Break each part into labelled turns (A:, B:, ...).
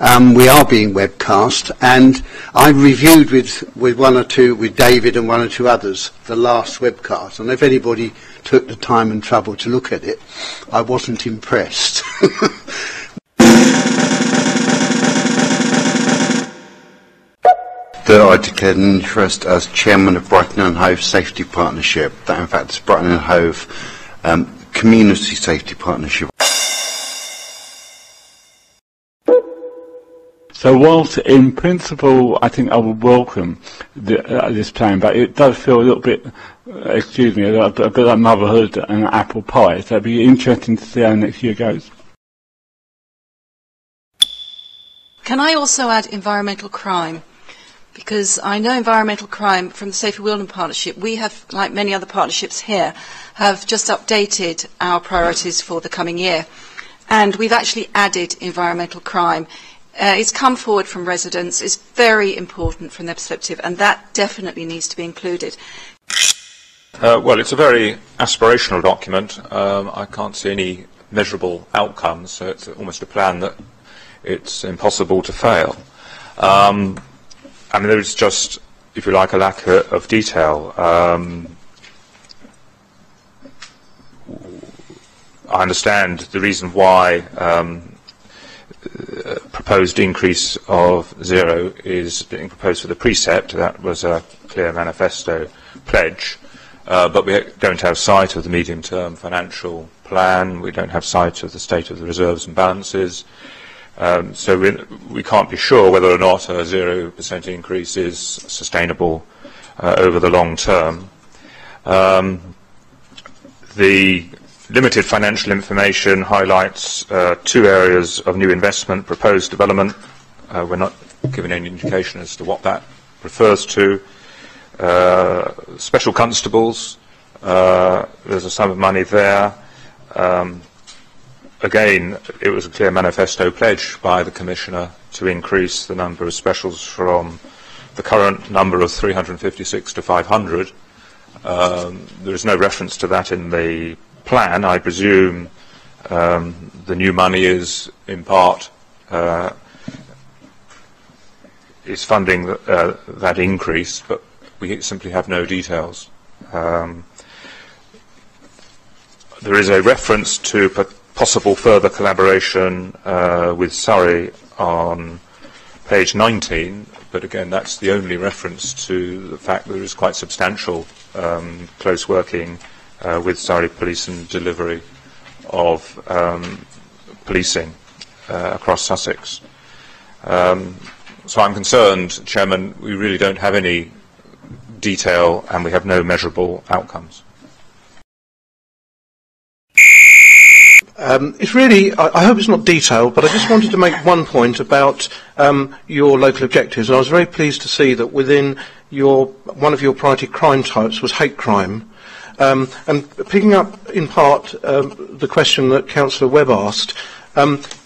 A: We are being webcast, and I reviewed with David and one or two others the last webcast, and if anybody took the time and trouble to look at it, I wasn't impressed. That I declared an interest as chairman of Brighton and Hove Safety Partnership. That in fact is Brighton and Hove Community Safety Partnership.
B: So whilst in principle I think I would welcome this plan, but it does feel a little bit, excuse me, a bit like motherhood and apple pie. So it'd be interesting to see how next year goes.
C: Can I also add environmental crime? Because I know environmental crime from the Safer Wildern Partnership, we have, like many other partnerships here, have just updated our priorities for the coming year. And we've actually added environmental crime. It's come forward from residents, it's very important from their perspective, and that definitely needs to be included.
D: Well, it's a very aspirational document. I can't see any measurable outcomes, so it's almost a plan that it's impossible to fail. I mean, there is just, if you like, a lack of detail. I understand the reason why proposed increase of 0 is being proposed for the precept. That was a clear manifesto pledge, but we don't have sight of the medium-term financial plan. We don't have sight of the state of the reserves and balances. So we can't be sure whether or not a 0% increase is sustainable over the long term. The limited financial information highlights 2 areas of new investment, proposed development. We're not given any indication as to what that refers to. Special constables, there's a sum of money there. Again, it was a clear manifesto pledge by the Commissioner to increase the number of specials from the current number of 356 to 500. There is no reference to that in the plan. I presume the new money is in part is funding that increase, but we simply have no details. There is a reference to possible further collaboration with Surrey on page 19, but again that's the only reference to the fact that there is quite substantial close working with Surrey Police and delivery of policing across Sussex. So I'm concerned, Chairman, we really don't have any detail and we have no measurable outcomes.
E: It's really, I hope it's not detailed, but I just wanted to make one point about your local objectives. And I was very pleased to see that within one of your priority crime types was hate crime. And picking up in part the question that Councillor Webb asked,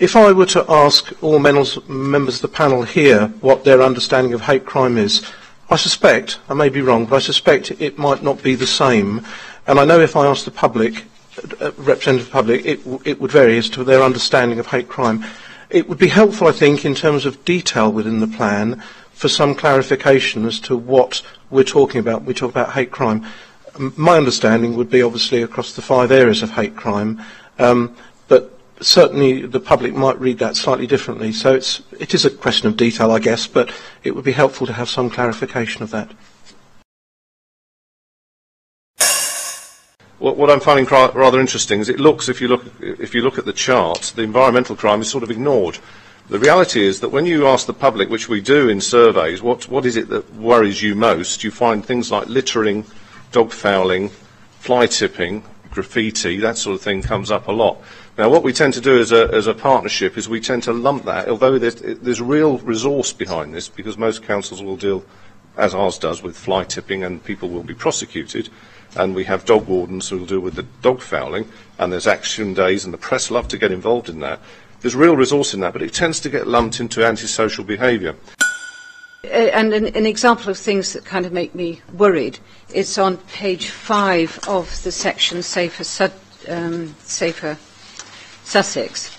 E: if I were to ask all members of the panel here what their understanding of hate crime is, I suspect, I may be wrong, but I suspect it might not be the same. And I know if I asked the public, representative public, it would vary as to their understanding of hate crime. It would be helpful, I think, in terms of detail within the plan for some clarification as to what we're talking about when we talk about hate crime. My understanding would be obviously across the 5 areas of hate crime, but certainly the public might read that slightly differently. So it is a question of detail, I guess, but it would be helpful to have some clarification of that.
F: What I'm finding rather interesting is it looks, if you look at the chart, the environmental crime is sort of ignored. The reality is that when you ask the public, which we do in surveys, what is it that worries you most, you find things like littering, dog fouling, fly tipping, graffiti, that sort of thing comes up a lot. Now, what we tend to do as a partnership is we tend to lump that, although there's real resource behind this, because most councils will deal, as ours does, with fly tipping and people will be prosecuted. And we have dog wardens who will deal with the dog fouling, and there's action days, and the press love to get involved in that. There's real resource in that, but it tends to get lumped into antisocial behaviour.
G: And an example of things that kind of make me worried is on page 5 of the section Safer Sussex.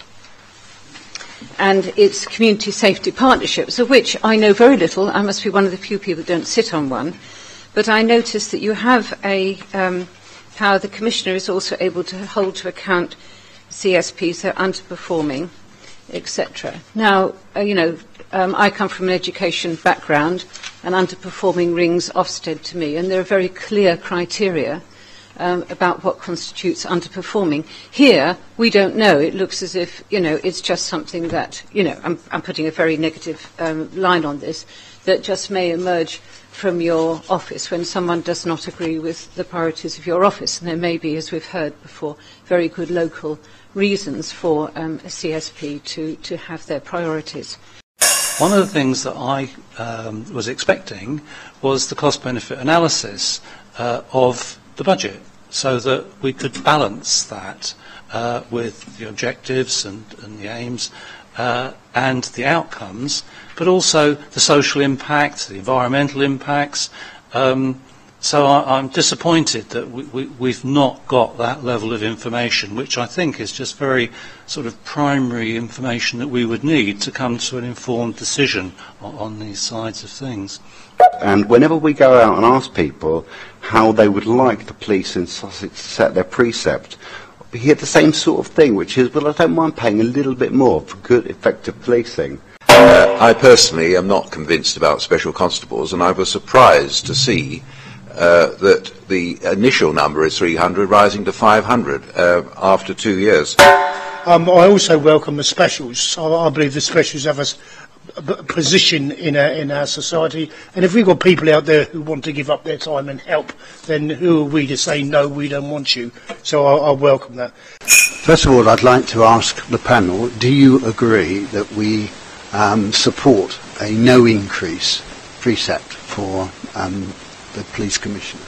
G: and its community safety partnerships, of which I know very little. I must be one of the few people who don't sit on one. But I noticed that you have a how the Commissioner is also able to hold to account CSPs that are underperforming, etc. Now, I come from an education background, and underperforming rings Ofsted to me, and there are very clear criteria about what constitutes underperforming. Here, we don't know. It looks as if, it's just something that, I'm putting a very negative line on this, that just may emerge from your office when someone does not agree with the priorities of your office. And there may be, as we've heard before, very good local reasons for a CSP to have their priorities.
H: One of the things that I was expecting was the cost-benefit analysis of the budget, so that we could balance that with the objectives and the aims and the outcomes, but also the social impact, the environmental impacts. So I'm disappointed that we've not got that level of information, which I think is just very sort of primary information that we would need to come to an informed decision on these sides of things.
I: And whenever we go out and ask people how they would like the police in Sussex to set their precept, we hear the same sort of thing, which is, well, I don't mind paying a little bit more for good, effective policing.
J: I personally am not convinced about special constables, and I was surprised to see that the initial number is 300, rising to 500 after 2 years.
K: I also welcome the specials. I believe the specials have a position in our society, and if we've got people out there who want to give up their time and help, then who are we to say no, we don't want you? So I welcome that.
A: First of all, I'd like to ask the panel, do you agree that we support a no increase precept for the Police Commissioner?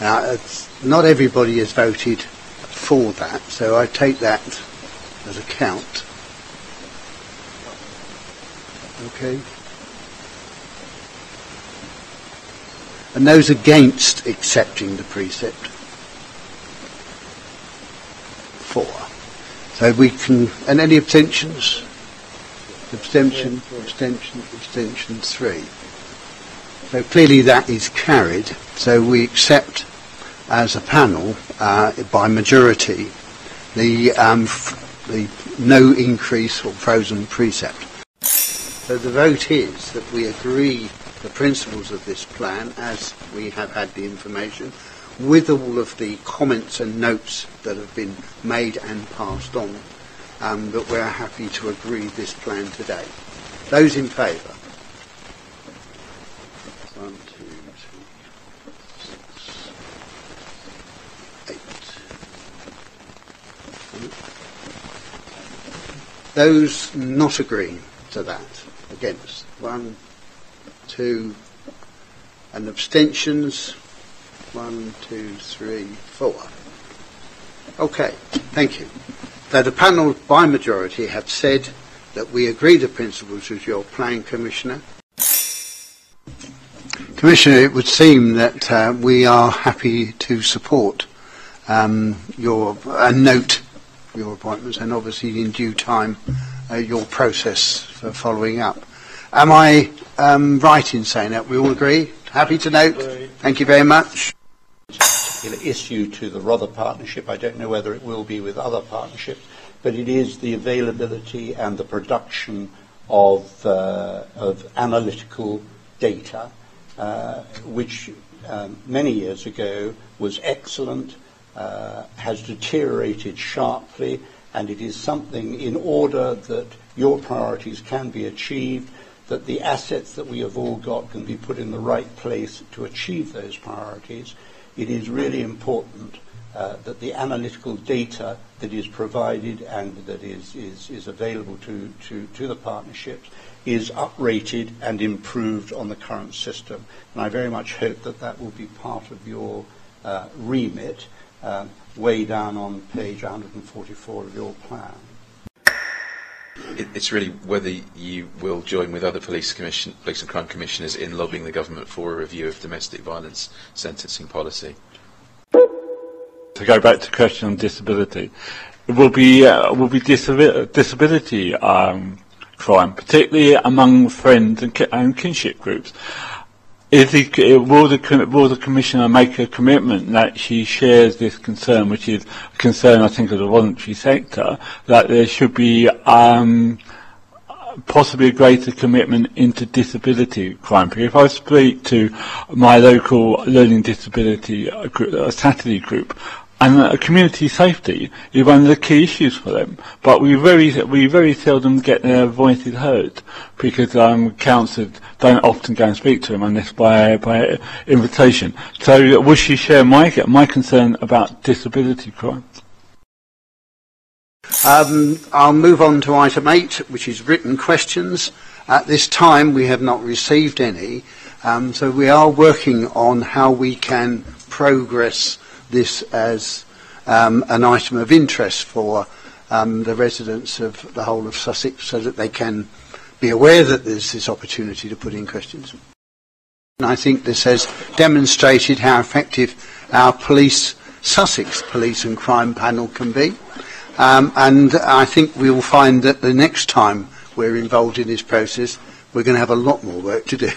A: Now, not everybody has voted for that, so I take that as a count. Okay. And those against accepting the precept? 4. So we can, and any abstentions? Abstention, abstention, abstention, 3. So clearly that is carried. So we accept as a panel, by majority, the no increase or frozen precept. So the vote is that we agree the principles of this plan as we have had the information, with all of the comments and notes that have been made and passed on, that we're happy to agree this plan today. Those in favour? 1, 2, 3, 6, 8. Those not agreeing to that? Against? 1, 2, and abstentions? 1, 2, 3, 4. Okay, thank you. So the panel by majority have said that we agree the principles of your plan, Commissioner. Commissioner, it would seem that we are happy to support your note your appointments, and obviously in due time your process for following up. Am I right in saying that? We all agree? Happy to note? Thank you very much.
L: Particular issue to the Rother partnership. I don't know whether it will be with other partnerships, but it is the availability and the production of analytical data, which many years ago was excellent, has deteriorated sharply, and it is something, in order that your priorities can be achieved, that the assets that we have all got can be put in the right place to achieve those priorities. It is really important that the analytical data that is provided and that is available to the partnerships is uprated and improved on the current system. And I very much hope that that will be part of your remit, way down on page 144 of your plan.
J: It's really whether you will join with other police and crime commissioners in lobbying the government for a review of domestic violence sentencing policy.
B: to go back to the question on disability, will be disability crime, particularly among friends and kinship groups. Will the Commissioner make a commitment that she shares this concern, which is a concern, I think, of the voluntary sector, that there should be possibly a greater commitment into disability crime? Because if I speak to my local learning disability group, Saturday group, and community safety is one of the key issues for them, but we very seldom get their voices heard, because councillors don't often go and speak to them unless by invitation. So will she share my concern about disability crime?
A: I'll move on to item 8, which is written questions. At this time we have not received any, so we are working on how we can progress this as an item of interest for the residents of the whole of Sussex, so that they can be aware that there's this opportunity to put in questions. And I think this has demonstrated how effective our Sussex Police and Crime Panel can be. And I think we will find that the next time we're involved in this process, we're going to have a lot more work to do.